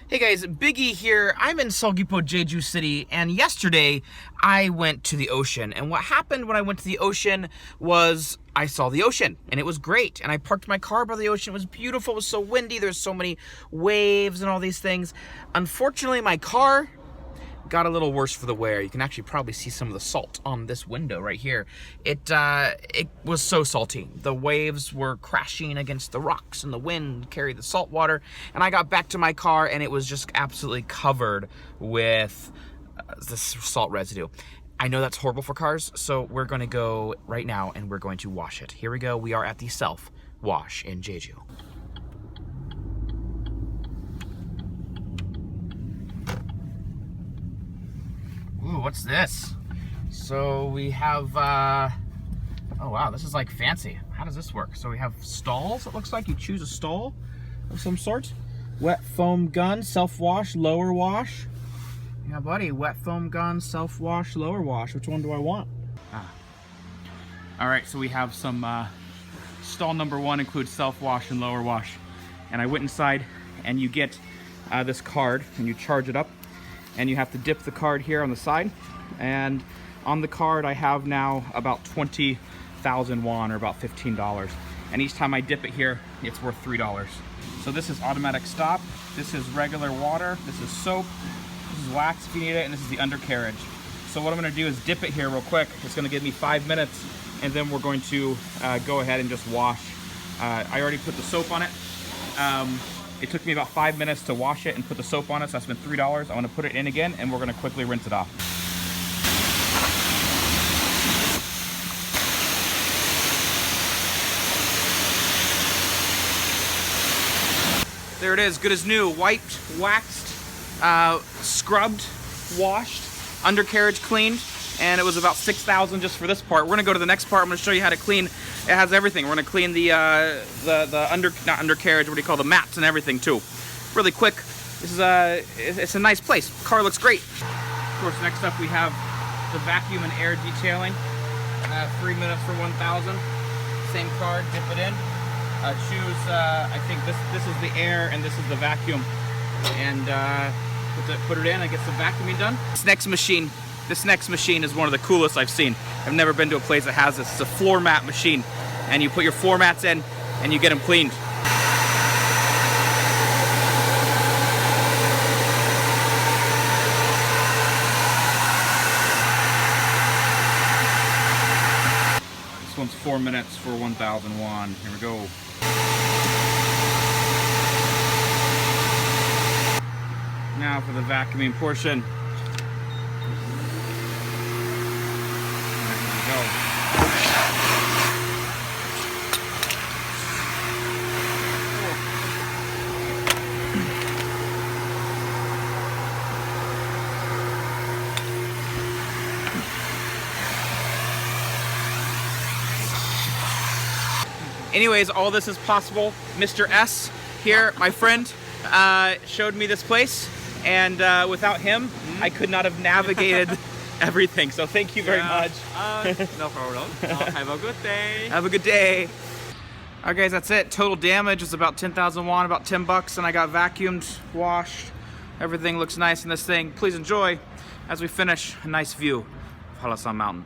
Hey guys, Biggie here. I'm in Seogwipo, Jeju City, and yesterday I went to the ocean. And what happened when I went to the ocean was I saw the ocean, and it was great. And I parked my car by the ocean. It was beautiful. It was so windy. There's so many waves and all these things. Unfortunately, my car got a little worse for the wear. You can actually probably see some of the salt on this window right here. It was so salty. The waves were crashing against the rocks and the wind carried the salt water. And I got back to my car and it was just absolutely covered with this salt residue. I know that's horrible for cars, so we're gonna go right now and we're going to wash it. Here we go. We are at the Self Wash in Jeju. Ooh, what's this? So we have, oh wow, this is like fancy. How does this work? So we have stalls, it looks like. You choose a stall of some sort. Wet foam gun, self-wash, lower wash. Yeah, buddy, wet foam gun, self-wash, lower wash. Which one do I want? All right, so we have some, stall number one includes self-wash and lower wash. And I went inside and you get this card and you charge it up. And you have to dip the card here on the side. And on the card I have now about 20,000 won, or about $15. And each time I dip it here, it's worth $3. So this is automatic stop, this is regular water, this is soap, this is wax if you need it, and this is the undercarriage. So what I'm gonna do is dip it here real quick. It's gonna give me 5 minutes, and then we're going to go ahead and just wash. I already put the soap on it. It took me about 5 minutes to wash it and put the soap on it, so I spent $3. I want to put it in again, and we're going to quickly rinse it off. There it is, good as new. Wiped, waxed, scrubbed, washed, undercarriage cleaned, and it was about 6,000 just for this part. We're gonna go to the next part. I'm gonna show you how to clean. It has everything. We're gonna clean the not undercarriage, what do you call the mats and everything too. Really quick. This is it's a nice place. Car looks great. Of course, next up we have the vacuum and air detailing. 3 minutes for 1,000. Same card, dip it in. Choose. I think this is the air and this is the vacuum. And put it in. I get some vacuuming done. This next machine is one of the coolest I've seen. I've never been to a place that has this. It's a floor mat machine. And you put your floor mats in and you get them cleaned. This one's 4 minutes for 1,000 won. Here we go. Now for the vacuuming portion. Anyways, all this is possible. Mr. S here, my friend, showed me this place, and without him, I could not have navigated everything. So thank you very much. No problem. Have a good day. Have a good day. Alright guys, that's it. Total damage was about 10,000 won, about 10 bucks, and I got vacuumed, washed. Everything looks nice in this thing. Please enjoy as we finish a nice view of Halasan Mountain.